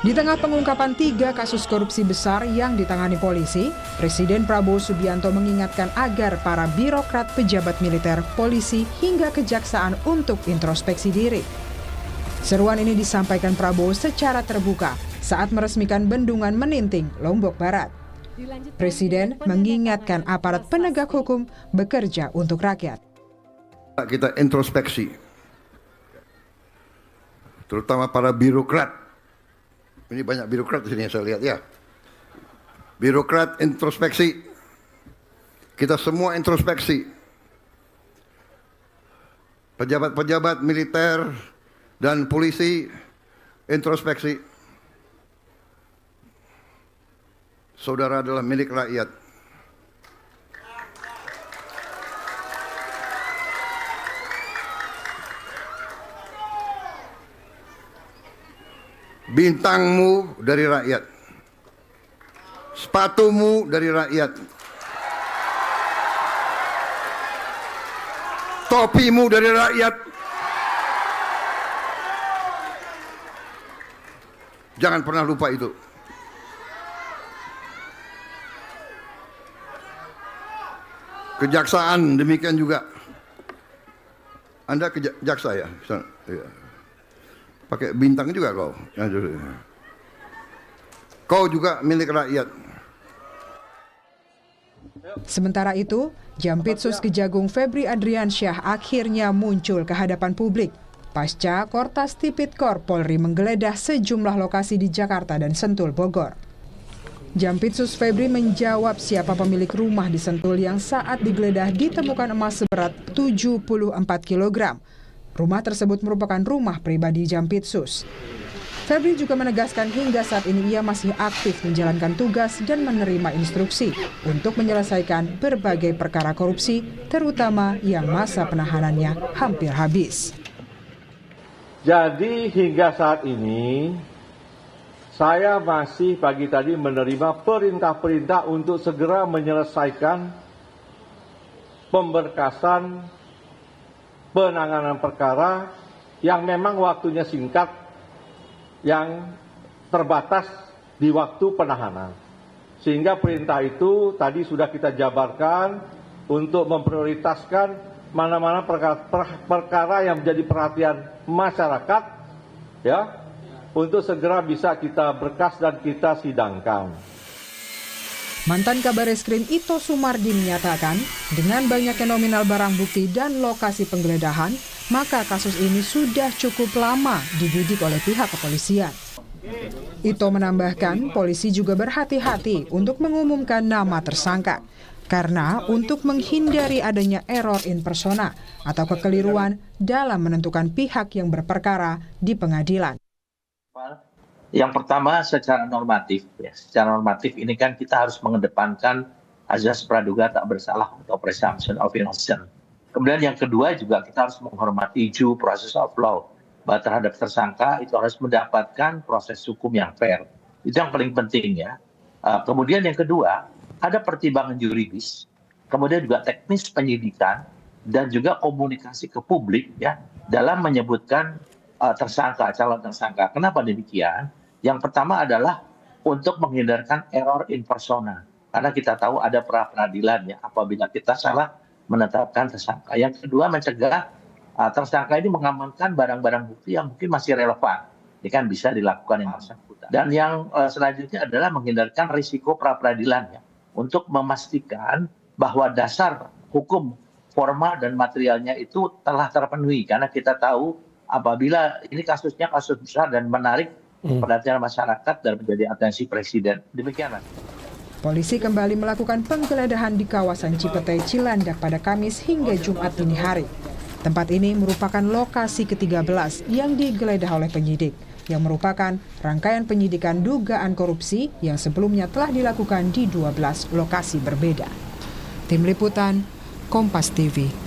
Di tengah pengungkapan 3 kasus korupsi besar yang ditangani polisi, Presiden Prabowo Subianto mengingatkan agar para birokrat, pejabat militer, polisi, hingga kejaksaan untuk introspeksi diri. Seruan ini disampaikan Prabowo secara terbuka saat meresmikan Bendungan Meninting, Lombok Barat. Presiden mengingatkan aparat penegak hukum bekerja untuk rakyat. Kita introspeksi, terutama para birokrat. Ini banyak birokrat di sini yang saya lihat ya. Birokrat introspeksi. Kita semua introspeksi. Pejabat-pejabat militer dan polisi introspeksi. Saudara adalah milik rakyat. Bintangmu dari rakyat, sepatumu dari rakyat, topimu dari rakyat. Jangan pernah lupa itu. Kejaksaan demikian juga. Anda jaksa ya? Ya. Pakai bintang juga kau. Kau juga milik rakyat. Sementara itu, Jampitsus Kejagung Febri Adriansyah akhirnya muncul ke hadapan publik pasca Kortas Tipikor Polri menggeledah sejumlah lokasi di Jakarta dan Sentul, Bogor. Jampitsus Febri menjawab siapa pemilik rumah di Sentul yang saat digeledah ditemukan emas seberat 74 kg. Rumah tersebut merupakan rumah pribadi Jampitsus. Febri juga menegaskan hingga saat ini ia masih aktif menjalankan tugas dan menerima instruksi untuk menyelesaikan berbagai perkara korupsi, terutama yang masa penahanannya hampir habis. Jadi hingga saat ini, saya masih pagi tadi menerima perintah-perintah untuk segera menyelesaikan pemberkasan penanganan perkara yang memang waktunya singkat, yang terbatas di waktu penahanan. Sehingga perintah itu tadi sudah kita jabarkan untuk memprioritaskan mana-mana perkara yang menjadi perhatian masyarakat, ya, untuk segera bisa kita berkas dan kita sidangkan. Mantan Kabareskrim Ito Sumardi menyatakan, dengan banyaknya nominal barang bukti dan lokasi penggeledahan, maka kasus ini sudah cukup lama dibidik oleh pihak kepolisian. Ito menambahkan, polisi juga berhati-hati untuk mengumumkan nama tersangka, karena untuk menghindari adanya error in persona atau kekeliruan dalam menentukan pihak yang berperkara di pengadilan. Yang pertama secara normatif, ya. Secara normatif ini kan kita harus mengedepankan azas praduga tak bersalah atau presumption of innocence. Kemudian yang kedua juga kita harus menghormati due process of law. Bahwa terhadap tersangka itu harus mendapatkan proses hukum yang fair. Itu yang paling penting ya. Kemudian yang kedua, ada pertimbangan yuridis, kemudian juga teknis penyidikan, dan juga komunikasi ke publik ya dalam menyebutkan tersangka, calon tersangka. Kenapa demikian? Yang pertama adalah untuk menghindarkan error in persona. Karena kita tahu ada pra-peradilan ya apabila kita salah menetapkan tersangka. Yang kedua mencegah tersangka ini mengamankan barang-barang bukti yang mungkin masih relevan. Ini kan bisa dilakukan yang bersangkutan. Dan yang selanjutnya adalah menghindarkan risiko pra-peradilan ya. Untuk memastikan bahwa dasar hukum formal dan materialnya itu telah terpenuhi. Karena kita tahu apabila ini kasusnya kasus besar dan menarik perhatian masyarakat dan menjadi atensi presiden. Demikianlah. Polisi kembali melakukan penggeledahan di kawasan Cipete, Cilandak pada Kamis hingga Jumat dini hari. Tempat ini merupakan lokasi ke-13 yang digeledah oleh penyidik, yang merupakan rangkaian penyidikan dugaan korupsi yang sebelumnya telah dilakukan di 12 lokasi berbeda. Tim Liputan, Kompas TV.